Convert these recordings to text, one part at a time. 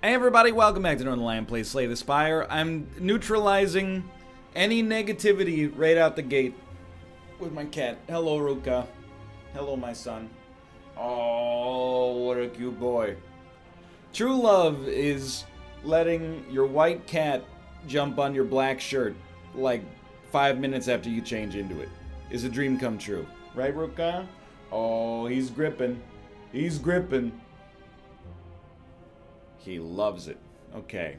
Hey everybody, welcome back to Northernlion Play Slay the Spire. I'm neutralizing any negativity right out the gate with my cat. Hello, Ruka. Hello, my son. Oh, what a cute boy. True love is letting your white cat jump on your black shirt like 5 minutes after you change into it. Is a dream come true. Right, Ruka? Oh, he's gripping. He's gripping. He loves it. Okay.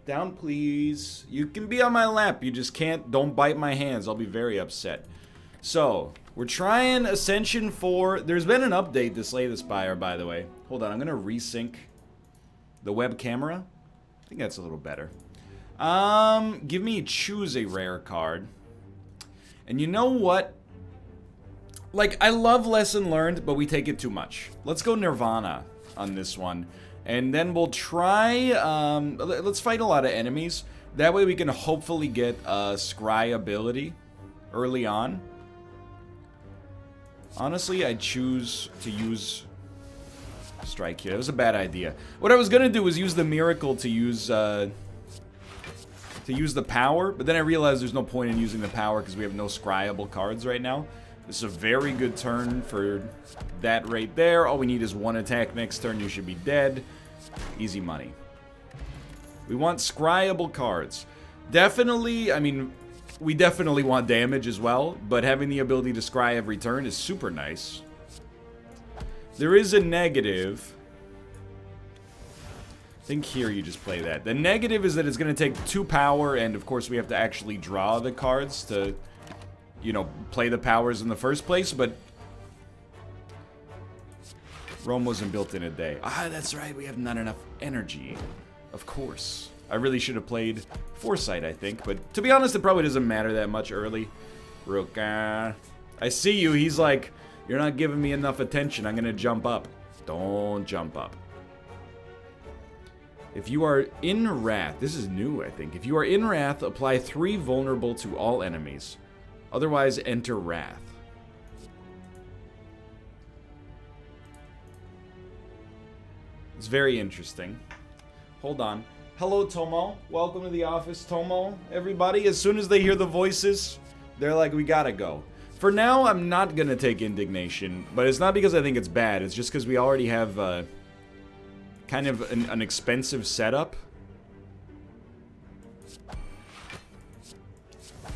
Down, please. You can be on my lap. You just can't. Don't bite my hands. I'll be very upset. So, we're trying Ascension 4. There's been an update to Slay the Spire, by the way. Hold on. I'm going to resync the web camera. I think that's a little better. Give me choose a rare card. And you know what? Like, I love Lesson Learned, but we take it too much. Let's go Nirvana on this one. And then we'll try, let's fight a lot of enemies. That way we can hopefully get a scry ability early on. Honestly, I choose to use Strike here. That was a bad idea. What I was going to do was use the Miracle to use the power. But then I realized there's no point in using the power because we have no scryable cards right now. This is a very good turn for that right there. All we need is one attack next turn. You should be dead. Easy money. We want scryable cards. Definitely, I mean, we definitely want damage as well, but having the ability to scry every turn is super nice. There is a negative. I think here you just play that. The negative is that it's going to take 2 power, and of course we have to actually draw the cards to, you know, play the powers in the first place, but Rome wasn't built in a day. Ah, that's right, we have not enough energy. Of course. I really should have played Foresight, I think, but to be honest, it probably doesn't matter that much early. Ruka. I see you, he's like, you're not giving me enough attention, I'm gonna jump up. Don't jump up. If you are in Wrath, this is new, I think. If you are in Wrath, apply 3 vulnerable to all enemies. Otherwise, enter Wrath. It's very interesting. Hold on. Hello, Tomo. Welcome to the office, Tomo. Everybody, as soon as they hear the voices, they're like, we gotta go. For now, I'm not gonna take Indignation, but it's not because I think it's bad. It's just because we already have kind of an expensive setup.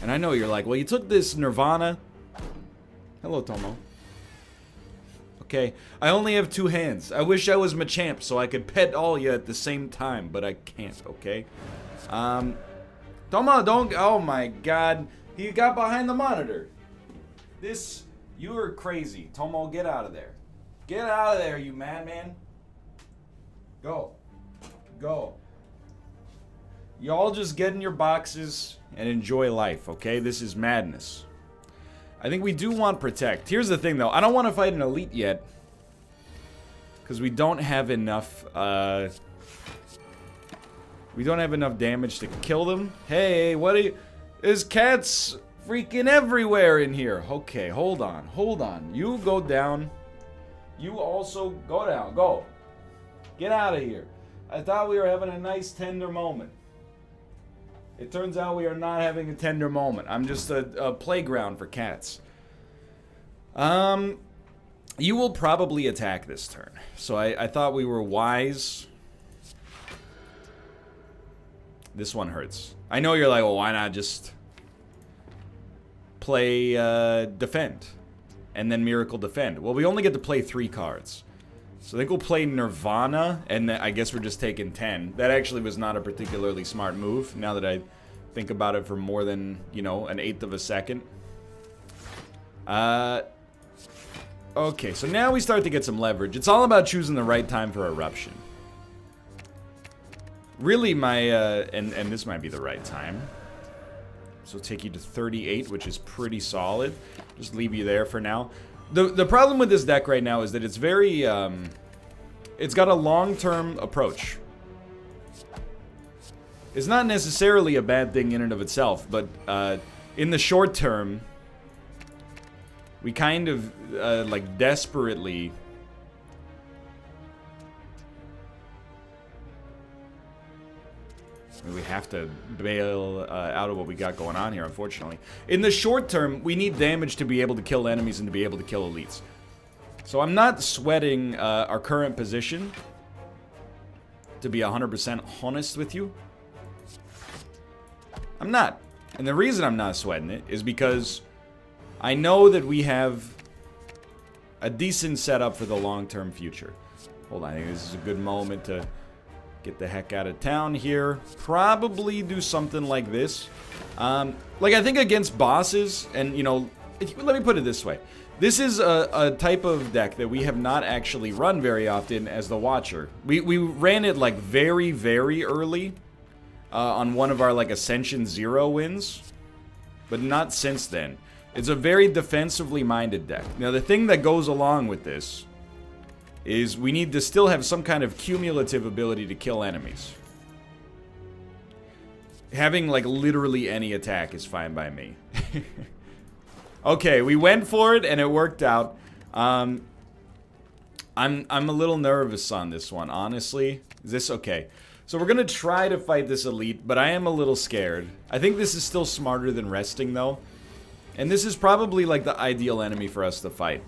And I know you're like, well, you took this Nirvana. Hello, Tomo. Okay, I only have 2 hands. I wish I was Machamp so I could pet all you at the same time, but I can't, okay? Tomo, don't, oh my god. He got behind the monitor. You are crazy. Tomo, get out of there. Get out of there, you madman. Go. Go. Y'all just get in your boxes and enjoy life, okay? This is madness. I think we do want Protect. Here's the thing, though. I don't want to fight an Elite yet. Because we don't have enough, we don't have enough damage to kill them. Hey, what are you... There's cats freaking everywhere in here. Okay, hold on. Hold on. You go down. You also go down. Go. Get out of here. I thought we were having a nice, tender moment. It turns out we are not having a tender moment. I'm just a playground for cats. You will probably attack this turn. So I thought we were wise. This one hurts. I know you're like, well, why not just play Defend? And then Miracle Defend. Well, we only get to play 3 cards. So I think we'll play Nirvana, and I guess we're just taking 10. That actually was not a particularly smart move, now that I think about it for more than, you know, an 1/8 of a second. Okay, so now we start to get some leverage. It's all about choosing the right time for Eruption. Really, and this might be the right time. So take you to 38, which is pretty solid. Just leave you there for now. The problem with this deck right now is that it's very, it's got a long-term approach. It's not necessarily a bad thing in and of itself, but in the short term, we kind of, like, desperately I mean, we have to bail out of what we got going on here, unfortunately. In the short term, we need damage to be able to kill enemies and to be able to kill elites. So I'm not sweating our current position, to be 100% honest with you. I'm not. And the reason I'm not sweating it is because I know that we have a decent setup for the long-term future. Hold on, I think this is a good moment to get the heck out of town here. Probably do something like this. Like, I think against bosses, and, you know, let me put it this way. This is a type of deck that we have not actually run very often as the Watcher. We ran it, like, very, very early on one of our, like, Ascension 0 wins, but not since then. It's a very defensively minded deck. Now, the thing that goes along with this is we need to still have some kind of cumulative ability to kill enemies. Having, like, literally any attack is fine by me. Okay, we went for it, and it worked out. I'm a little nervous on this one, honestly. Is this okay? So we're gonna try to fight this elite, but I am a little scared. I think this is still smarter than resting, though. And this is probably, like, the ideal enemy for us to fight.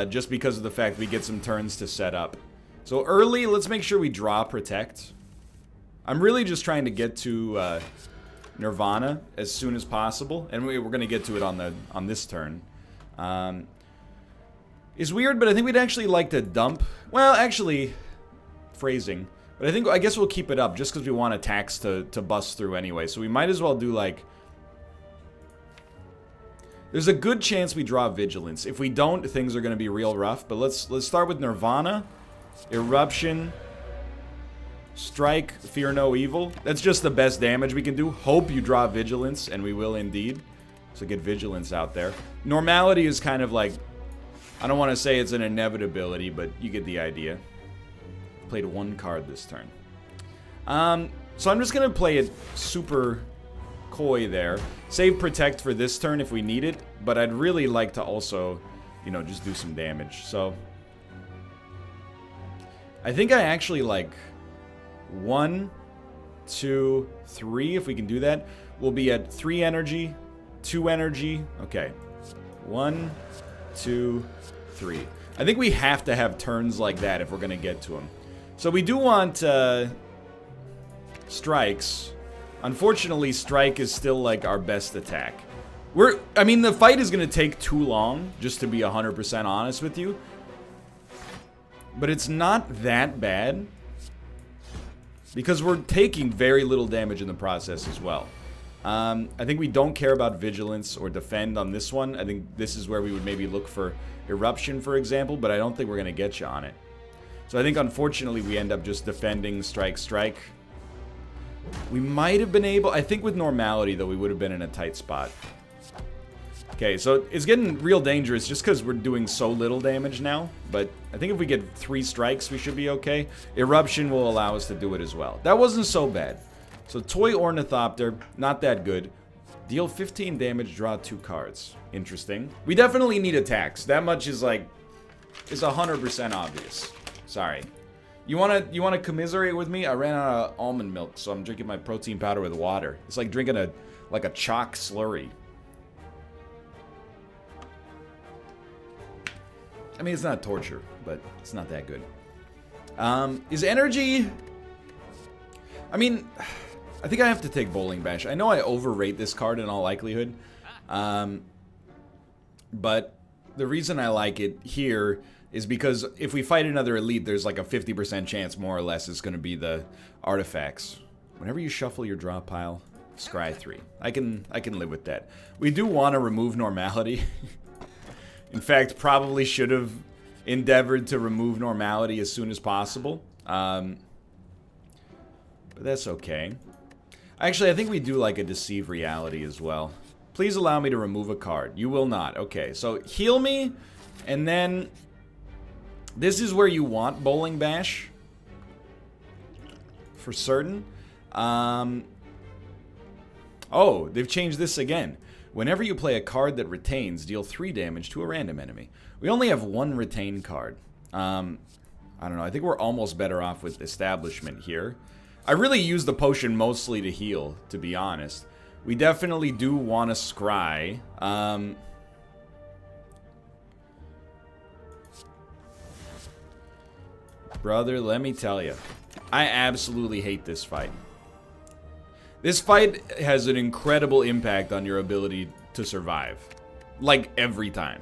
Just because of the fact we get some turns to set up. So early, let's make sure we draw Protect. I'm really just trying to get to Nirvana as soon as possible. And we're going to get to it on this turn. It's weird, but I think we'd actually like to dump. Well, actually, phrasing. But I guess we'll keep it up just because we want attacks to bust through anyway. So we might as well do, like... There's a good chance we draw Vigilance. If we don't, things are going to be real rough. But let's start with Nirvana, Eruption, Strike, Fear No Evil. That's just the best damage we can do. Hope you draw Vigilance, and we will indeed. So get Vigilance out there. Normality is kind of like, I don't want to say it's an inevitability, but you get the idea. Played one card this turn. So I'm just going to play it super coy there. Save Protect for this turn if we need it, but I'd really like to also, you know, just do some damage. So I think I actually like 1, 2, 3, if we can do that. We'll be at 3 energy, 2 energy. Okay. 1, 2, 3. I think we have to have turns like that if we're going to get to them. So we do want strikes. Unfortunately, Strike is still, like, our best attack. I mean, the fight is going to take too long, just to be 100% honest with you. But it's not that bad. Because we're taking very little damage in the process as well. I think we don't care about Vigilance or Defend on this one. I think this is where we would maybe look for Eruption, for example. But I don't think we're going to get you on it. So I think, unfortunately, we end up just defending Strike, Strike. We might have been able... I think with Normality, though, we would have been in a tight spot. Okay, so it's getting real dangerous just because we're doing so little damage now. But I think if we get 3 strikes, we should be okay. Eruption will allow us to do it as well. That wasn't so bad. So Toy Ornithopter, not that good. Deal 15 damage, draw 2 cards. Interesting. We definitely need attacks. That much is, like... is 100% obvious. Sorry. You wanna commiserate with me? I ran out of almond milk, so I'm drinking my protein powder with water. It's like drinking a chalk slurry. I mean, it's not torture, but it's not that good. Is energy... I mean, I think I have to take Bowling Bash. I know I overrate this card in all likelihood. But the reason I like it here is because if we fight another elite, there's like a 50% chance, more or less, it's going to be the artifacts. Whenever you shuffle your draw pile, scry 3. I can live with that. We do want to remove Normality. In fact, probably should have endeavored to remove Normality as soon as possible. But that's okay. Actually, I think we do like a Deceive Reality as well. Please allow me to remove a card. You will not. Okay, so heal me, and then... This is where you want Bowling Bash. For certain. Oh, they've changed this again. Whenever you play a card that retains, deal 3 damage to a random enemy. We only have 1 retain card. I don't know. I think we're almost better off with Establishment here. I really use the potion mostly to heal, to be honest. We definitely do want to scry. Brother, let me tell you. I absolutely hate this fight. This fight has an incredible impact on your ability to survive. Like, every time.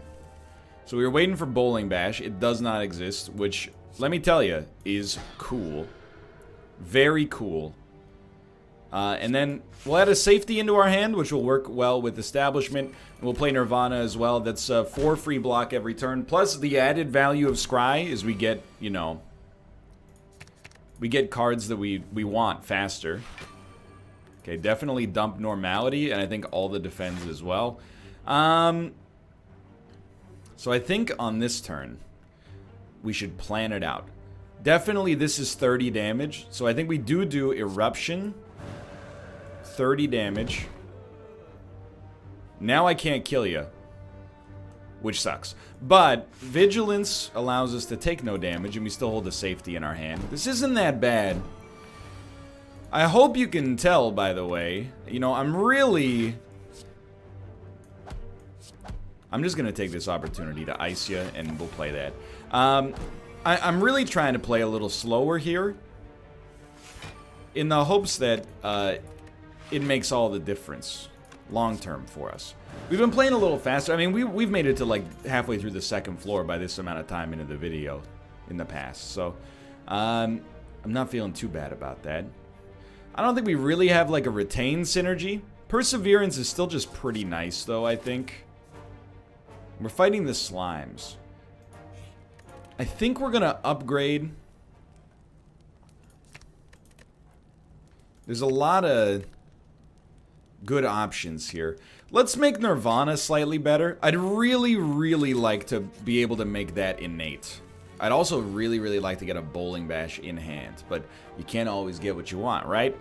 So we were waiting for Bowling Bash. It does not exist, which, let me tell you, is cool. Very cool. And then we'll add a safety into our hand, which will work well with Establishment. And we'll play Nirvana as well. That's 4 free block every turn. Plus, the added value of Scry is we get, you know... We get cards that we want faster. Okay, definitely dump Normality, and I think all the defense as well. So I think on this turn, we should plan it out. Definitely this is 30 damage, so I think we do Eruption. 30 damage. Now I can't kill you, which sucks. But Vigilance allows us to take no damage, and we still hold the safety in our hand. This isn't that bad. I hope you can tell, by the way. You know, I'm just gonna take this opportunity to ice you, and we'll play that. I'm really trying to play a little slower here, in the hopes that it makes all the difference long term for us. We've been playing a little faster. I mean, we've made it to like halfway through the second floor by this amount of time into the video in the past. So I'm not feeling too bad about that. I don't think we really have like a retained synergy. Perseverance is still just pretty nice though, I think. We're fighting the slimes. I think we're gonna upgrade. There's a lot of good options here. Let's make Nirvana slightly better. I'd really, really like to be able to make that innate. I'd also really, really like to get a Bowling Bash in hand, but you can't always get what you want, right?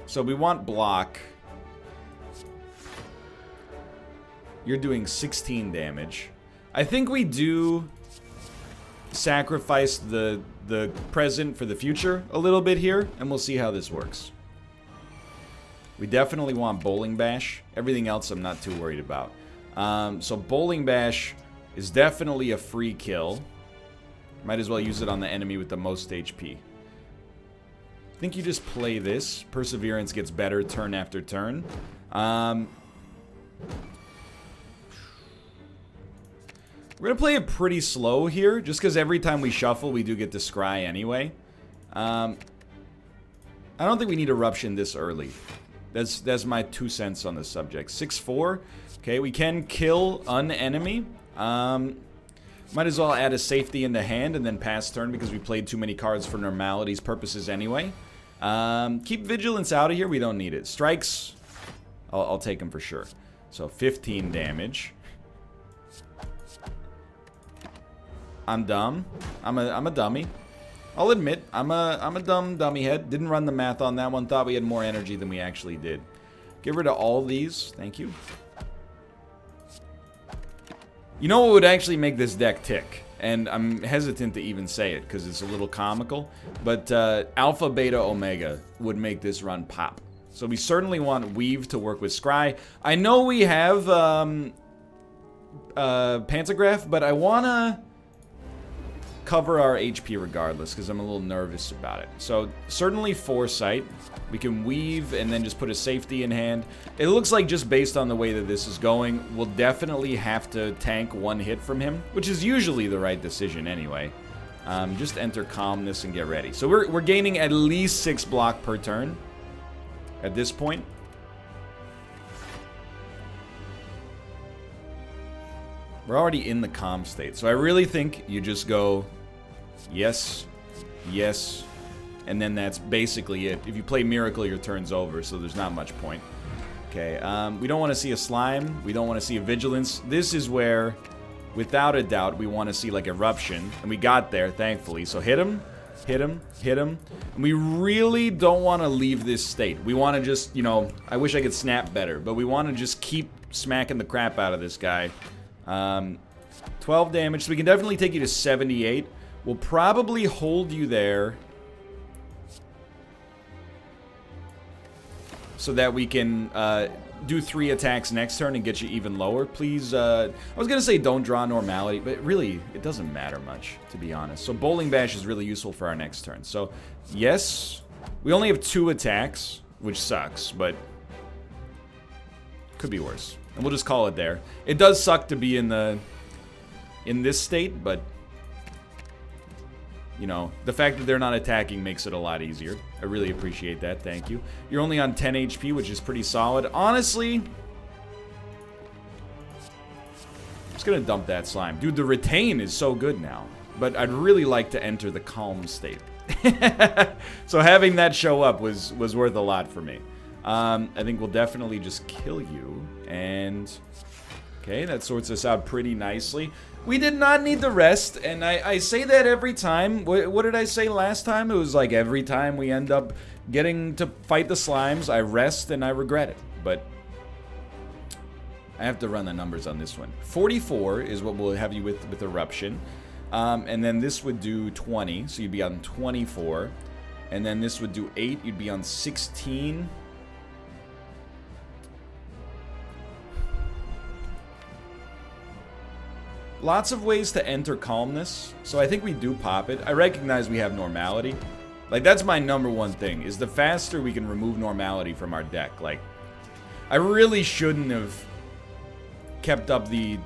So we want block. You're doing 16 damage. I think we do sacrifice the present for the future a little bit here, and we'll see how this works. We definitely want Bowling Bash. Everything else I'm not too worried about. So Bowling Bash is definitely a free kill. Might as well use it on the enemy with the most HP. I think you just play this. Perseverance gets better turn after turn. We're going to play it pretty slow here, just because every time we shuffle, we do get to scry anyway. I don't think we need Eruption this early. That's my 2 cents on the subject. 6-4. Okay, we can kill an enemy. Might as well add a safety into hand and then pass turn because we played too many cards for Normality's purposes anyway. Keep Vigilance out of here. We don't need it. Strikes, I'll take them for sure. So 15 damage. I'm dumb. I'm a dummy. I'll admit, I'm a dumb dummy head. Didn't run the math on that one. Thought we had more energy than we actually did. Get rid of all these. Thank you. You know what would actually make this deck tick? And I'm hesitant to even say it because it's a little comical. But Alpha, Beta, Omega would make this run pop. So we certainly want Weave to work with Scry. I know we have Pantograph, but I want to cover our HP regardless because I'm a little nervous about it. So certainly Foresight. We can Weave and then just put a safety in hand. It looks like just based on the way that this is going, we'll definitely have to tank one hit from him, which is usually the right decision anyway. Just enter Calmness and get ready. So we're gaining at least 6 block per turn at this point. We're already in the calm state, so I really think you just go yes, yes, and then that's basically it. If you play Miracle, your turn's over, so there's not much point. Okay, we don't want to see a Slime. We don't want to see a Vigilance. This is where, without a doubt, we want to see, like, Eruption, and we got there, thankfully. So hit him, hit him, hit him. And we really don't want to leave this state. We want to just, you know, I wish I could snap better, but we want to just keep smacking the crap out of this guy. 12 damage, so we can definitely take you to 78. We'll probably hold you there so that we can do 3 attacks next turn and get you even lower. Please, I was going to say don't draw normality, but really, it doesn't matter much, to be honest. So Bowling Bash is really useful for our next turn. So, yes, we only have 2 attacks, which sucks, but could be worse. And we'll just call it there. It does suck to be in this state, but you know, the fact that they're not attacking makes it a lot easier. I really appreciate that. Thank you. You're only on 10 HP, which is pretty solid. Honestly, I'm just going to dump that slime. Dude, the retain is so good now. But I'd really like to enter the calm state. So having that show up was worth a lot for me. I think we'll definitely just kill you. And okay, that sorts us out pretty nicely. We did not need the rest, and I say that every time. What did I say last time? It was like every time we end up getting to fight the slimes, I rest and I regret it. But I have to run the numbers on this one. 44 is what we'll have you with Eruption. And then this would do 20, so you'd be on 24. And then this would do 8, you'd be on 16. Lots of ways to enter calmness, so I think we do pop it. I recognize we have normality. Like, that's my #1 thing, is the faster we can remove normality from our deck. Like, I really shouldn't have kept up the...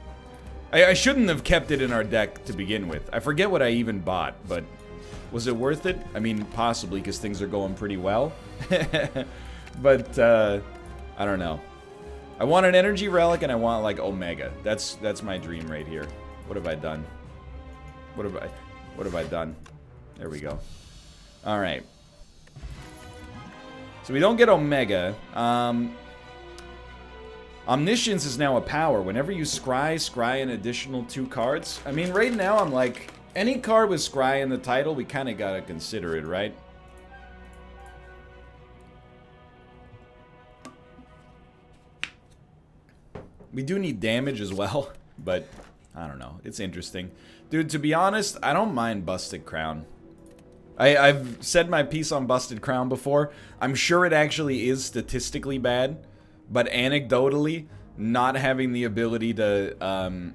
I shouldn't have kept it in our deck to begin with. I forget what I even bought, but was it worth it? I mean, possibly, because things are going pretty well. But, I don't know. I want an energy relic and I want, like, Omega. That's my dream right here. What have I done? What have I done? There we go. All right. So we don't get Omega. Omniscience is now a power. Whenever you scry an additional 2 cards. I mean, right now I'm like, any card with scry in the title, we kind of gotta consider it, right? We do need damage as well, but I don't know. It's interesting. Dude, to be honest, I don't mind Busted Crown. I've said my piece on Busted Crown before. I'm sure it actually is statistically bad, but anecdotally, not having the ability to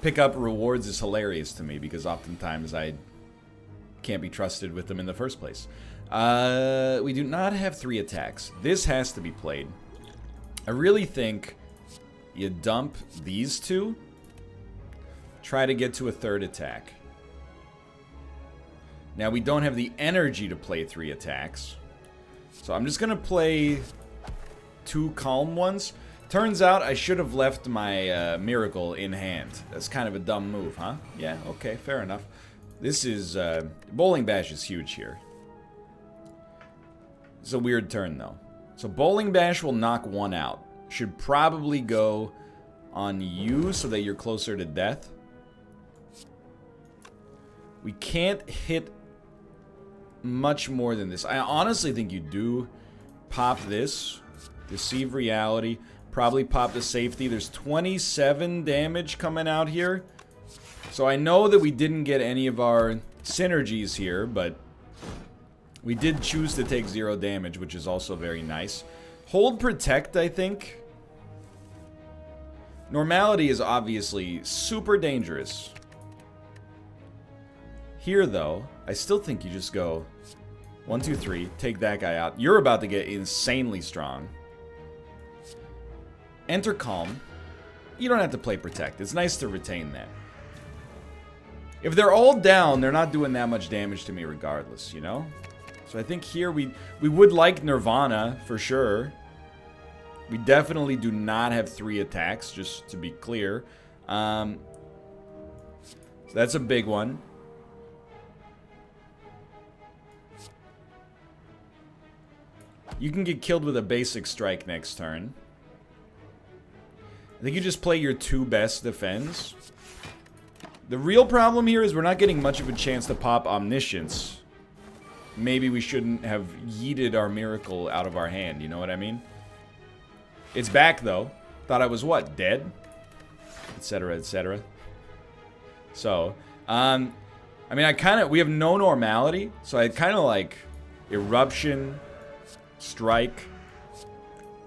pick up rewards is hilarious to me, because oftentimes I can't be trusted with them in the first place. We do not have 3 attacks. This has to be played. I really think you dump these 2, try to get to a 3rd attack. Now, we don't have the energy to play 3 attacks, so I'm just going to play 2 calm ones. Turns out I should have left my miracle in hand. That's kind of a dumb move, huh? Yeah, okay, fair enough. This is... Bowling Bash is huge here. It's a weird turn, though. So Bowling Bash will knock 1 out. Should probably go on you so that you're closer to death. We can't hit much more than this. I honestly think you do pop this. Deceive Reality. Probably pop the safety. There's 27 damage coming out here. So I know that we didn't get any of our synergies here, but we did choose to take 0 damage, which is also very nice. Hold Protect, I think. Normality is obviously super dangerous. Here, though, I still think you just go 1, 2, 3, take that guy out. You're about to get insanely strong. Enter Calm. You don't have to play Protect. It's nice to retain that. If they're all down, they're not doing that much damage to me regardless, you know? So I think here we would like Nirvana, for sure. We definitely do not have 3 attacks, just to be clear. So that's a big one. You can get killed with a basic strike next turn. I think you just play your 2 best defense. The real problem here is we're not getting much of a chance to pop Omniscience. Maybe we shouldn't have yeeted our miracle out of our hand, you know what I mean? It's back, though. Thought I was, what, dead? Etc., etc. So, I mean, we have no normality, so I kind of like Eruption, Strike.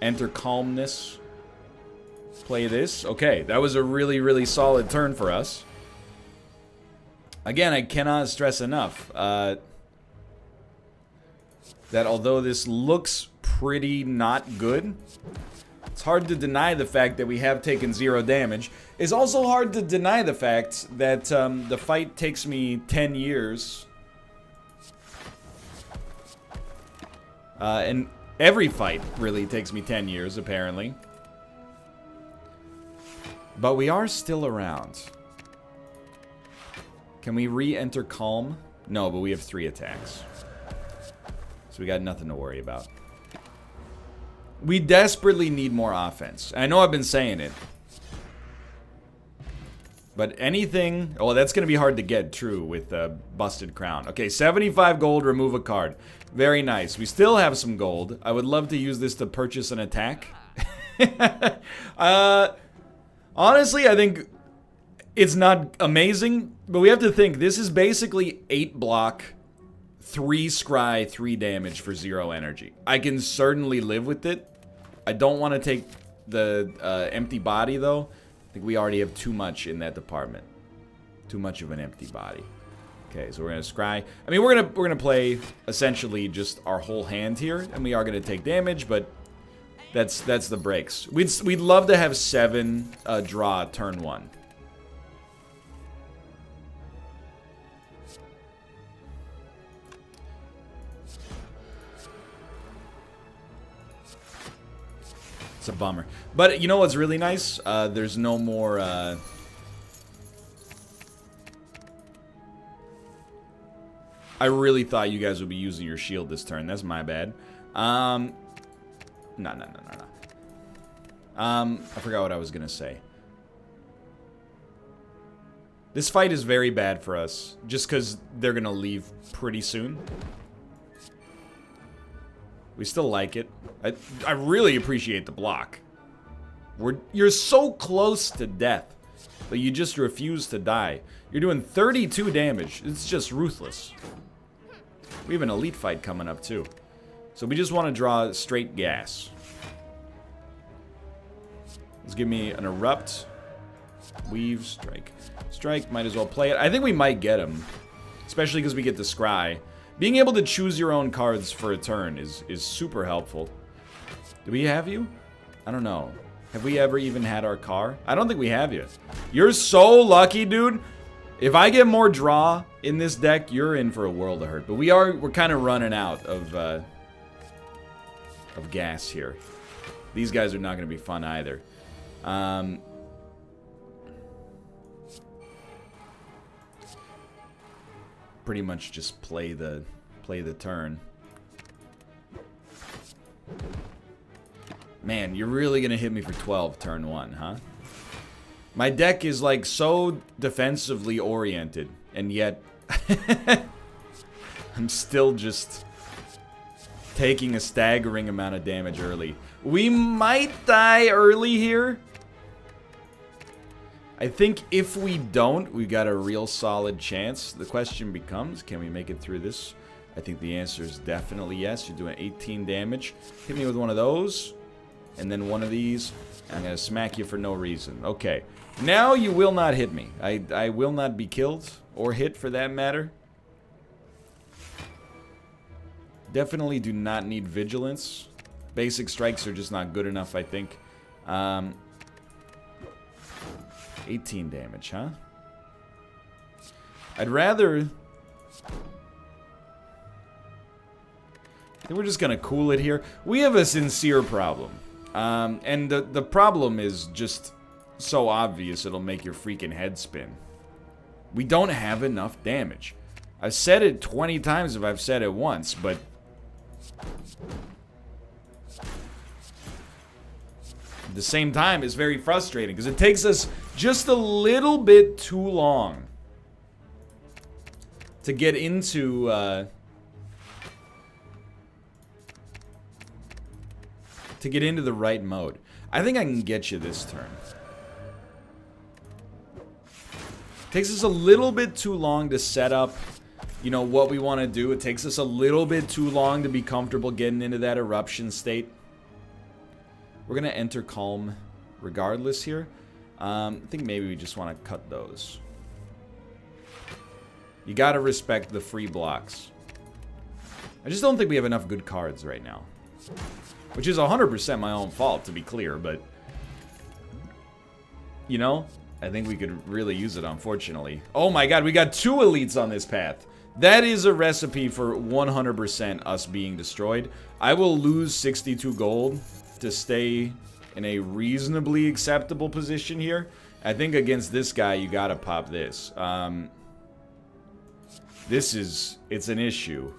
Enter calmness. Play this. Okay, that was a really, really solid turn for us. Again, I cannot stress enough that although this looks pretty not good, it's hard to deny the fact that we have taken 0 damage. It's also hard to deny the fact that the fight takes me 10 years. And every fight really takes me 10 years, apparently. But we are still around. Can we re-enter calm? No, but we have 3 attacks. So we got nothing to worry about. We desperately need more offense. I know I've been saying it. But anything... Oh, that's going to be hard to get, true, with Busted Crown. Okay, 75 gold, remove a card. Very nice. We still have some gold. I would love to use this to purchase an attack. Honestly, I think it's not amazing, but we have to think this is basically 8 block, 3 scry, 3 damage for 0 energy. I can certainly live with it. I don't want to take the empty body, though. I think we already have too much in that department. Too much of an empty body. Okay, so we're gonna scry. I mean, we're gonna play essentially just our whole hand here, and we are gonna take damage, but that's the breaks. We'd love to have 7 draw turn 1. It's a bummer. But you know what's really nice? There's no more... I really thought you guys would be using your shield this turn. That's my bad. No. I forgot what I was gonna say. This fight is very bad for us, just because they're gonna leave pretty soon. We still like it. I really appreciate the block. You're so close to death, but you just refuse to die. You're doing 32 damage. It's just ruthless. We have an elite fight coming up too. So we just want to draw straight gas. Let's give me an erupt. Weave, strike. Strike, might as well play it. I think we might get him. Especially because we get the scry. Being able to choose your own cards for a turn is super helpful. Do we have you? I don't know. Have we ever even had our car? I don't think we have you. You're so lucky, dude. If I get more draw in this deck, you're in for a world of hurt. But we're kind of running out of gas here. These guys are not going to be fun either. Pretty much just play the turn. Man, you're really gonna hit me for 12 turn 1, huh? My deck is like so defensively oriented, and yet I'm still just taking a staggering amount of damage early. We might die early here. I think if we don't, we've got a real solid chance. The question becomes, can we make it through this? I think the answer is definitely yes. You're doing 18 damage. Hit me with one of those, and then one of these. I'm going to smack you for no reason. Okay. Now you will not hit me. I will not be killed, or hit for that matter. Definitely do not need vigilance. Basic strikes are just not good enough, I think. 18 damage, huh? I'd rather... I think we're just gonna cool it here. We have a sincere problem. And the problem is just so obvious it'll make your freaking head spin. We don't have enough damage. I've said it 20 times if I've said it once, but... at the same time, it's very frustrating because it takes us just a little bit too long to get into the right mode. I think I can get you this turn. Takes us a little bit too long to set up you know, what we want to do. It takes us a little bit too long to be comfortable getting into that eruption state. We're going to enter calm regardless here. I think maybe we just want to cut those. You got to respect the free blocks. I just don't think we have enough good cards right now. Which is 100% my own fault, to be clear, but... You know, I think we could really use it, unfortunately. Oh my god, we got 2 elites on this path. That is a recipe for 100% us being destroyed. I will lose 62 gold to stay in a reasonably acceptable position here. I think against this guy, you gotta pop this. It's an issue.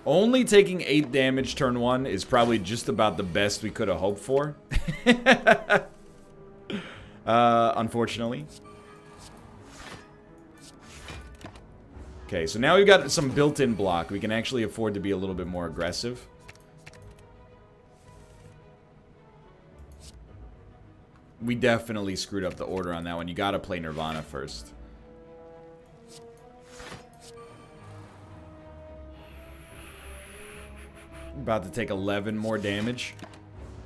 Only taking 8 damage turn 1 is probably just about the best we could have hoped for. Unfortunately. Okay, so now we've got some built-in block. We can actually afford to be a little bit more aggressive. We definitely screwed up the order on that one. You gotta play Nirvana first. About to take 11 more damage.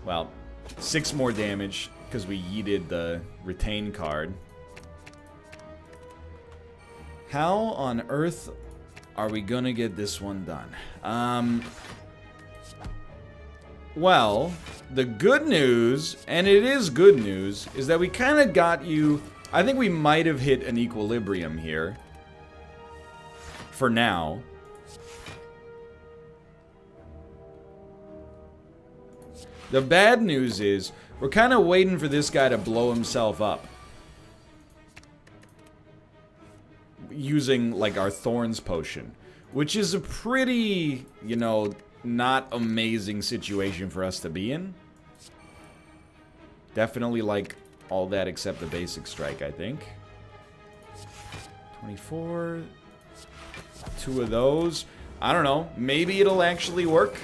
Well, 6 more damage because we yeeted the retain card. How on earth are we gonna get this one done? Well, the good news, and it is good news, is that we kind of got you... I think we might have hit an equilibrium here. For now. The bad news is, we're kind of waiting for this guy to blow himself up. Using, like, our Thorns potion. Which is a pretty, you know, not amazing situation for us to be in. Definitely, like, all that except the basic strike, I think. 24. 2 of those. I don't know. Maybe it'll actually work.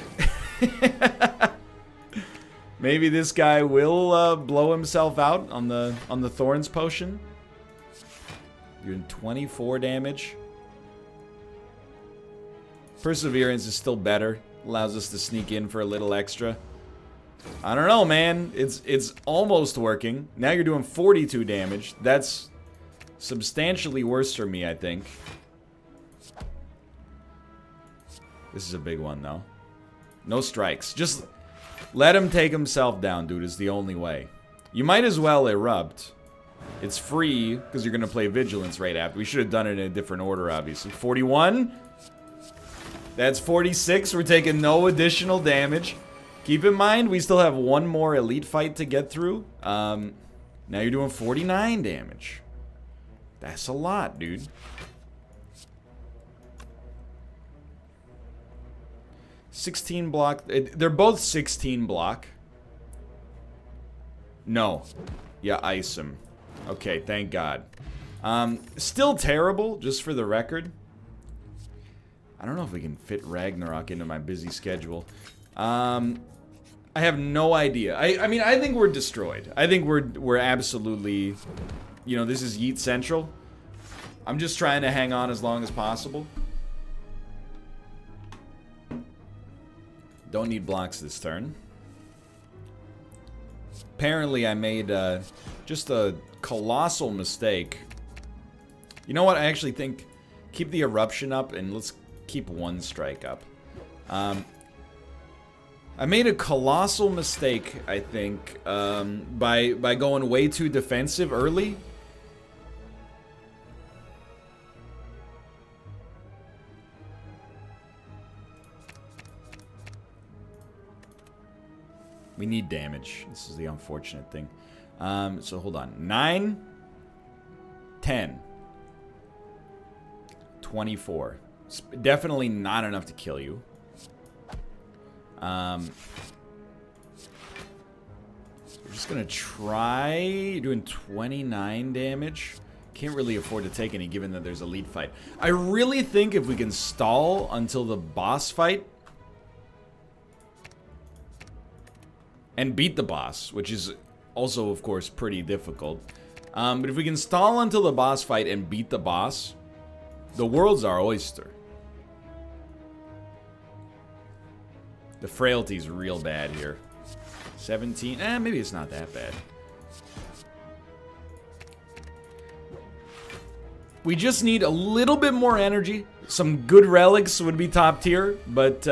Maybe this guy will blow himself out on the Thorns potion. Doing 24 damage. Perseverance is still better. Allows us to sneak in for a little extra. I don't know, man. It's almost working. Now you're doing 42 damage. That's substantially worse for me, I think. This is a big one, though. No strikes. Just... let him take himself down, dude, is the only way. You might as well erupt. It's free, because you're going to play Vigilance right after. We should have done it in a different order, obviously. 41. That's 46. We're taking no additional damage. Keep in mind, we still have 1 more elite fight to get through. Now you're doing 49 damage. That's a lot, dude. $16 block. They're both 16 block. No. Yeah, ice him. Okay, thank God. Still terrible, just for the record. I don't know if we can fit Ragnarok into my busy schedule. I have no idea. I mean, I think we're destroyed. I think we're absolutely... You know, this is Yeet Central. I'm just trying to hang on as long as possible. Don't need blocks this turn. Apparently I made just a colossal mistake. You know what? I actually think keep the eruption up and let's keep 1 strike up. I made a colossal mistake, I think, by going way too defensive early. We need damage. This is the unfortunate thing. So hold on. 9, 10, 24. It's definitely not enough to kill you. We're just gonna try doing 29 damage. Can't really afford to take any given that there's a lead fight. I really think if we can stall until the boss fight and beat the boss, which is also, of course, pretty difficult. But if we can stall until the boss fight and beat the boss, the world's our oyster. The frailty's real bad here. 17, maybe it's not that bad. We just need a little bit more energy. Some good relics would be top tier, but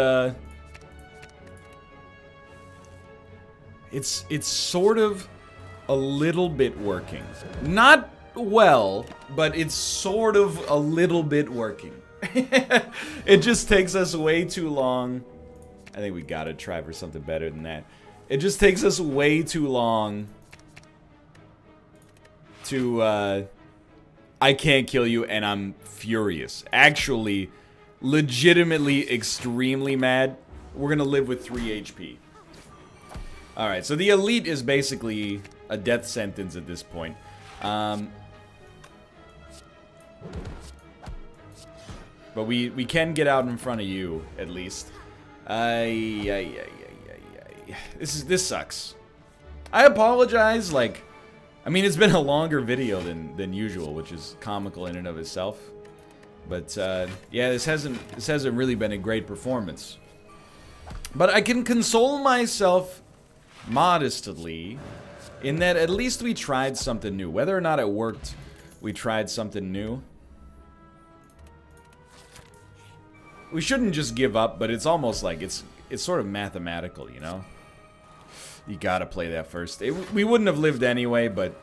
it's sort of a little bit working. Not well, but it's sort of a little bit working. It just takes us way too long. I think we gotta try for something better than that. It just takes us way too long to, I can't kill you and I'm furious. Actually, legitimately extremely mad. We're gonna live with 3 HP. Alright, so the elite is basically a death sentence at this point. But we can get out in front of you, at least. This sucks. I apologize, like, I mean, it's been a longer video than usual, which is comical in and of itself. But, yeah, this hasn't really been a great performance. But I can console myself modestly in that at least we tried something new. Whether or not it worked, we tried something new. We shouldn't just give up, but it's almost like it's sort of mathematical, you know? You gotta play that first. We wouldn't have lived anyway, but...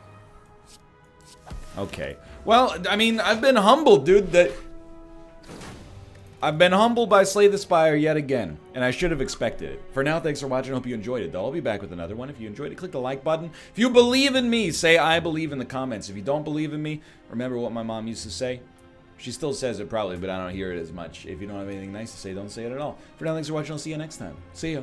Okay. Well, I mean, I've been humbled, dude. I've been humbled by Slay the Spire yet again, and I should have expected it. For now, thanks for watching. I hope you enjoyed it, though. I'll be back with another one. If you enjoyed it, click the like button. If you believe in me, say I believe in the comments. If you don't believe in me, remember what my mom used to say. She still says it probably, but I don't hear it as much. If you don't have anything nice to say, don't say it at all. For now, thanks for watching. I'll see you next time. See ya.